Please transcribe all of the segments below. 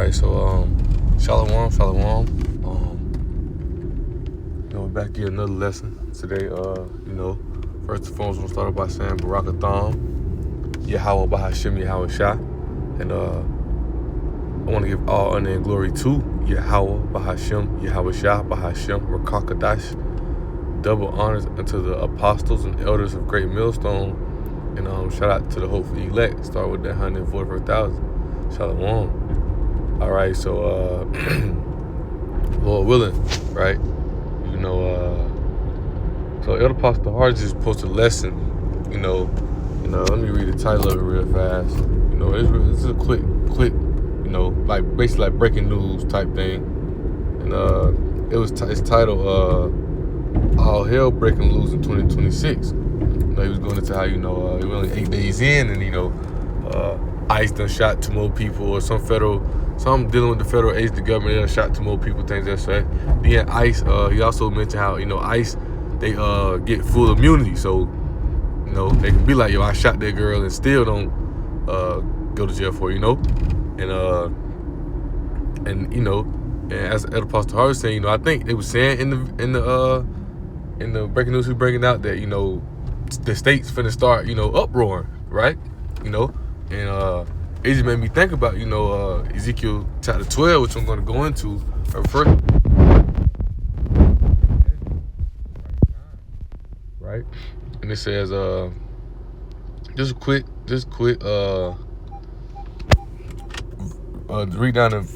right, so Shalom, Shalom. We're back to another lesson today. First and foremost, we'll start off by saying Barakatham, Yahweh Bahashim Yahweh Shah, and I want to give all honor and glory to Yahweh Bahashim Yahweh Shah Bahashim Rakakadash. Double honors unto the apostles and elders of Great Millstone, and shout out to the hopeful elect. Start with that 144,000. Shalom. All right, so Lord willing, right? So Elder Pastor Hart just posted a lesson. Let me read the title of it real fast. It's a quick, like basically like breaking news type thing. And it's titled "All Hell Breaking Loose in 2026." He was going into how it was only 8 days in, and ICE done shot 2 more people, or some dealing with the federal agents, the government, they done shot 2 more people, things that say. Then ICE, he also mentioned how ICE, they get full immunity, so they can be like, yo, I shot that girl, and still don't go to jail for it, and as Elder Pastor Hart was saying, I think they was saying in the breaking news we bringing out that the state's finna start uproaring, right? And it just made me think about Ezekiel chapter 12, which I'm going to go into first, right? And it says just quick read down and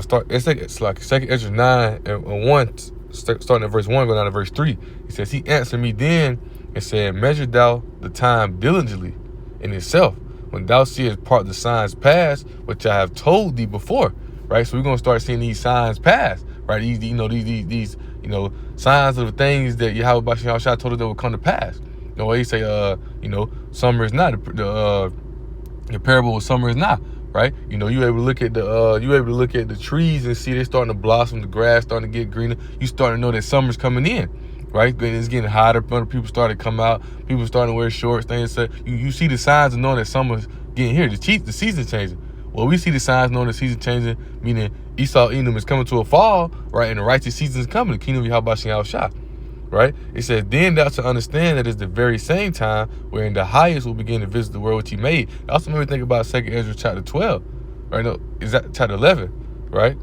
start. It's like 2 Ezra 9 and 1, starting at verse 1, going down to verse 3. He says, he answered me then and said, measure thou the time diligently in itself, when thou seest part of the signs pass, which I have told thee before. Right? So we're gonna start seeing these signs pass, right? These signs of the things that Yahweh Bashim Yahushua told us that will come to pass. He say summer is not the parable of summer is not, right? You able to look at the trees and see they're starting to blossom, the grass starting to get greener. You starting to know that summer's coming in, right? It's getting hotter. Other people starting to come out. People starting to wear shorts. Things. So you see the signs of knowing that summer's getting here. The season's changing. Well, we see the signs knowing the season changing, meaning Esau Edom is coming to a fall, right? And the righteous season is coming. The kingdom of Yahweh Bashim Yahushua, right? It says, then thou shalt understand that it's the very same time wherein the highest will begin to visit the world which he made. It also made me think about 2 Ezra chapter 12, right? No, is that chapter 11, right?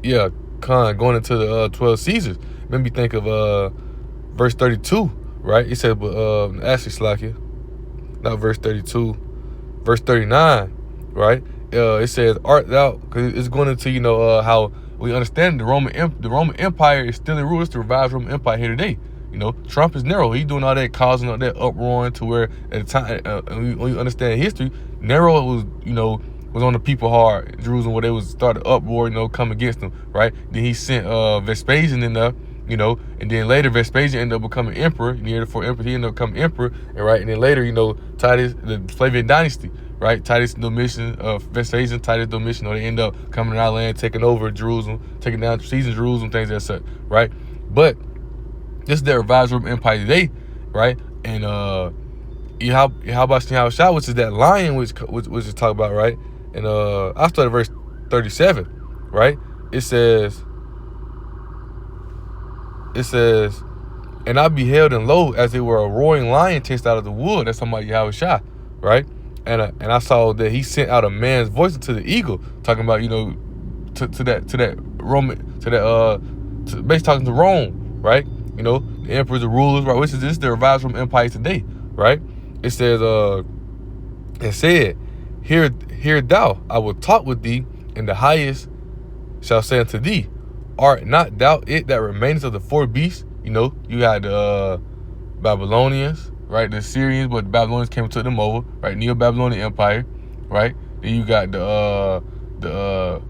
Yeah, going into the 12 Caesars. Made me think of verse 32, right? It said, but actually, Slakia, not verse 32, verse 39, right? It says, art thou, because it's going into how we understand the Roman Empire is still in rule. It's the revived Roman Empire here today. Trump is Nero. He's doing all that, causing all that uproar to where at the time, when you understand history, Nero was on the people hard in Jerusalem, where they was started uproar, come against them, right? Then he sent Vespasian in there, and then later Vespasian ended up becoming emperor. Near before emperor, he ended up becoming emperor, and then later, Titus, the Flavian dynasty, right? Titus Domitian, Vespasian, Titus Domitian, they end up coming to our land, taking over Jerusalem, taking down seizing Jerusalem, things like that, right? But this is their revised Roman Empire today, right? And Yahweh Bashim Yahushua, which is that lion which is talk about, right? And I started verse 37, right? It says, and I beheld, and lo, as it were a roaring lion chased out of the wood. That's talking about Yahushua, right? And I saw that he sent out a man's voice into the eagle, talking about basically talking to Rome, right? The emperors, the rulers, right? Which is this the revised Roman Empire today, right? It says, it said, Hear thou, I will talk with thee, and the highest shall say unto thee, art not thou it that remaineth of the 4 beasts? You got the Babylonians, right? The Syrians, but the Babylonians came and took them over, right? Neo-Babylonian Empire, right? Then you got the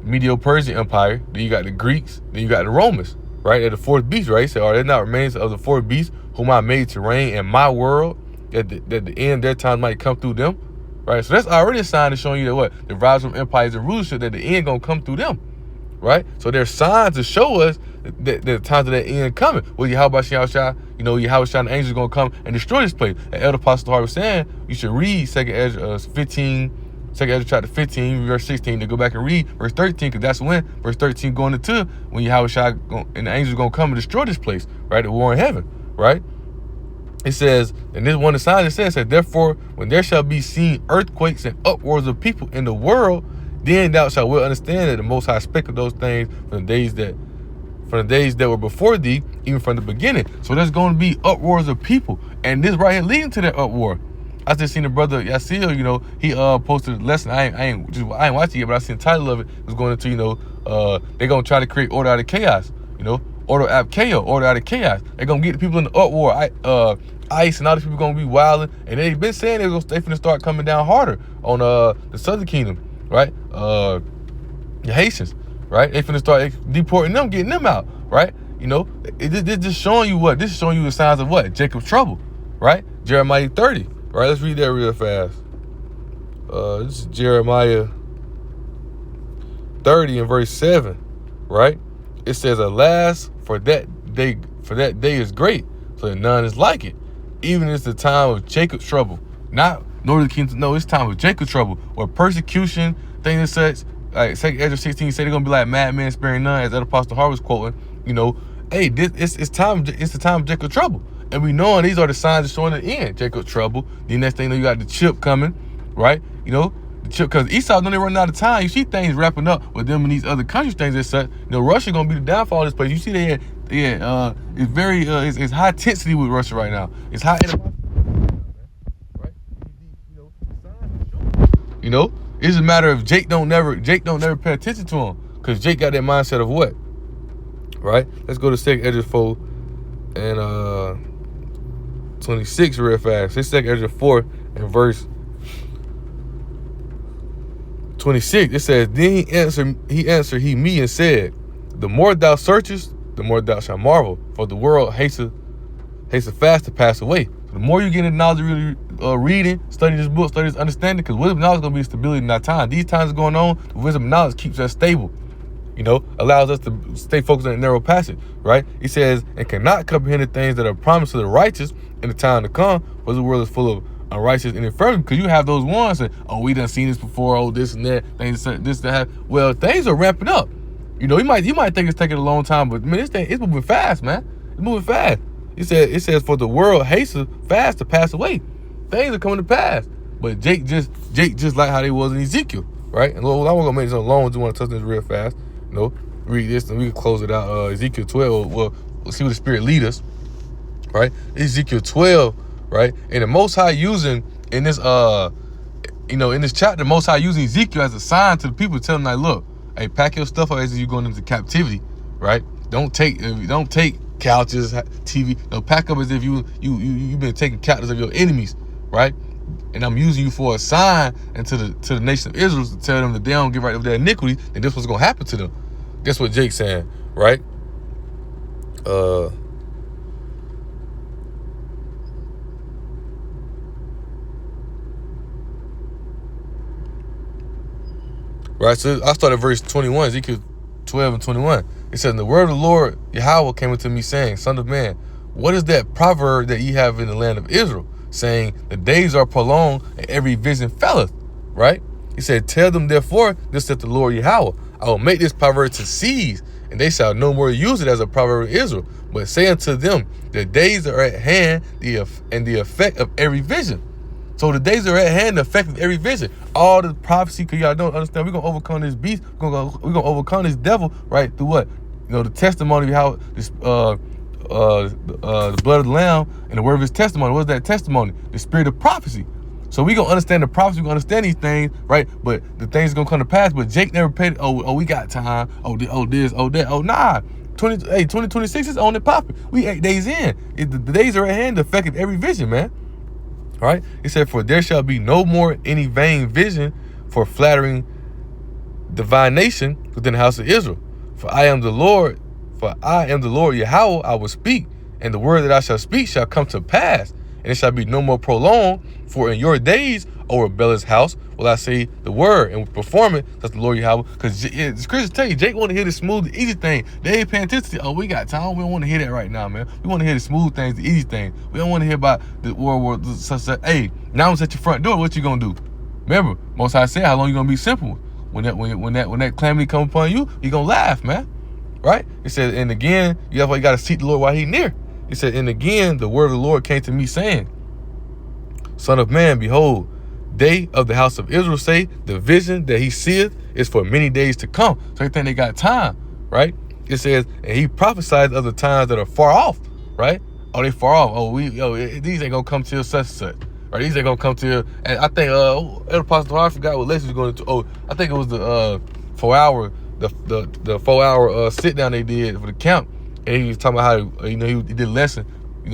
Medo-Persian Empire. Then you got the Greeks. Then you got the Romans, right? They're the 4th beast, right? So are there not remains of the 4 beasts whom I made to reign in my world, that the end of their time might come through them, right? So that's already a sign of showing you that what? The rise from empires and rulership, that the end gonna come through them, right? So there's signs to show us that the times of that end coming. Well, Yahweh Bashim Yahushua, Yahweh and the angels are gonna come and destroy this place. And Elder Pastor Hart was saying, you should read 2 Ezra 15, Second Ezra chapter 15, verse 16. To go back and read verse 13, because that's when verse 13 going into when Yahweh Shai and the angels going to come and destroy this place, right? The war in heaven, right? It says, and this one of the signs it says that therefore, when there shall be seen earthquakes and uproars of people in the world, then thou shalt well understand that the Most High spake of those things from the days that were before thee, even from the beginning. So there's going to be uproars of people, and this right here leading to that uproar. I just seen the brother Yasil, you know, he posted a lesson. I ain't watched it yet, but I seen the title of it. It was going into, you know, they're gonna try to create order out of chaos. You know, order out of chaos. They're gonna get the people in the uproar. ICE and all these people gonna be wilding, and they've been saying they finna start coming down harder on the Southern Kingdom, right? The Haitians, right? They finna start deporting them, getting them out, right? You know, this just showing you what? This is showing you the signs of what? Jacob's trouble, right? Jeremiah 30. Right, let's read that real fast. This is Jeremiah 30 and verse 7, right? It says, alas, for that day is great, so that none is like it. Even it's the time of Jacob's trouble. Not Northern Kingdom, no, it's time of Jacob's trouble, or persecution, things and such. Like 2 Ezra 16 say they're gonna be like madmen sparing none, as that Apostle Harvey was quoting. You know, hey, it's the time of Jacob's trouble. And we know these are the signs of showing the end. Jacob's trouble. The next thing you know, you got the chip coming, right? You know, the chip, because Esau, when they run out of time, you see things wrapping up with them in these other countries, things that such. You know, Russia gonna be the downfall of this place. You see it's very it's high intensity with Russia right now. It's high animosity, right? You know, it's a matter of Jake don't never pay attention to him, because Jake got that mindset of what, right? Let's go to 2 Ezra 4 and 26 real fast. This 2 Ezra 4 and verse 26. It says, then he answered me and said, the more thou searchest, the more thou shalt marvel, for the world hasteth fast to pass away. So the more you get into knowledge, really reading, study this book, study this understanding, because wisdom and knowledge is going to be stability in our time. These times going on, the wisdom and knowledge keeps us stable. You know, allows us to stay focused on the narrow passage, right? He says, and cannot comprehend the things that are promised to the righteous in the time to come, for the world is full of unrighteous and infirmity. Because you have those ones that, oh, we done seen this before, oh, this and that, things this that. Well, things are ramping up. You know, you might think it's taking a long time, but man, this thing it's moving fast, man. It's moving fast. It says for the world hasteth fast to pass away. Things are coming to pass. But Jake just like how they was in Ezekiel, right? And Lord, I'm gonna make this long. I just want to touch this real fast. You know, read this and we can close it out. Ezekiel 12. Well, we'll see where the Spirit lead us, right? Ezekiel 12, right? And the Most High using in this in this chapter, the Most High using Ezekiel as a sign to the people, telling them, like, look, hey, pack your stuff up as you're going into captivity, right? Don't take couches, TV. No, pack up as if you've been taking captives of your enemies, right? And I'm using you for a sign and to the nation of Israel to tell them that they don't get right of their iniquity, and this was gonna happen to them. Guess what Jake's saying, right? Right, so I started verse 21, Ezekiel 12 and 21. It says, the word of the Lord Yahweh came unto me, saying, son of man, what is that proverb that ye have in the land of Israel, saying, the days are prolonged and every vision faileth, right? He said, tell them therefore, this saith the Lord Yahweh, I will make this proverb to cease, and they shall no more use it as a proverb of Israel, but say unto them, the days are at hand, and the effect of every vision. So the days are at hand, the effect of every vision. All the prophecy, because y'all don't understand, we're going to overcome this beast, we're going to overcome this devil, right, through what? You know, the testimony of how this, the blood of the Lamb and the word of his testimony. What is that testimony? The spirit of prophecy. So we gonna understand the prophecy, we gonna understand these things, right? But the things are gonna come to pass. But Jake never paid. Oh, we got time. Oh, this, oh that, oh nah. 2026 is on and popping. We 8 days in. The days are at hand. The effect of every vision, man. All right. He said, for there shall be no more any vain vision for flattering divination within the house of Israel. For I am the Lord Yahweh, I will speak, and the word that I shall speak shall come to pass, and it shall be no more prolonged. For in your days, O rebellious house, will I say the word and perform it, says the Lord Yahweh. Because Chris tell you, Jake want to hear the smooth, easy thing. They ain't paying attention to, oh, we got time. We don't want to hear that right now, man. We want to hear the smooth things, the easy things. We don't want to hear about the world war. Hey, now I'm at your front door. What you gonna do? Remember, Most High said, how long you gonna be simple? When that calamity come upon you, you gonna laugh, man. Right? It said, and again, that's why you gotta seek the Lord while he near. He said, and again, the word of the Lord came to me saying, Son of man, behold, they of the house of Israel say, the vision that he seeth is for many days to come. So they think they got time, right? It says, and he prophesied of the times that are far off, right? Oh, they far off. These ain't gonna come till such and such. Right? These ain't gonna come till, and I think Elder Pastor, I forgot what lesson was going to. Oh, I think it was the 4 hour, the 4 hour sit down they did for the camp. And he was talking about how, he did a lesson,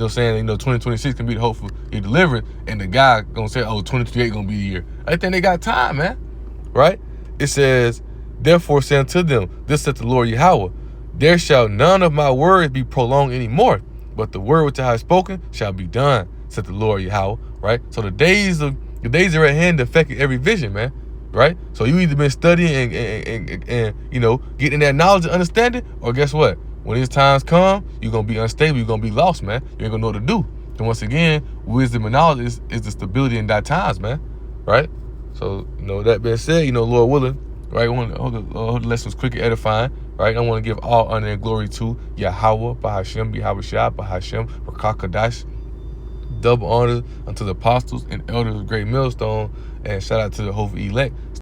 saying, 2026 can be the hopeful he delivered, and the guy gonna say, 2028 gonna be the year. I think they got time, man. Right? It says, therefore say unto them, this saith the Lord Yahweh, there shall none of my words be prolonged anymore, but the word which I have spoken shall be done, said the Lord Yahweh. Right? So the days are at hand to affect every vision, man. Right? So you either been studying and getting that knowledge and understanding, or guess what? When these times come, you're going to be unstable. You're going to be lost, man. You ain't going to know what to do. And once again, wisdom and knowledge is the stability in that times, man. Right? So, that being said, Lord willing, right, I want the lessons quick and edifying, right? I want to give all honor and glory to Yahweh, Bahashem, Yahweh Shah, Bahashem, Rakakadash. Double honor unto the apostles and elders of Great Millstone, and shout out to the Hova elect.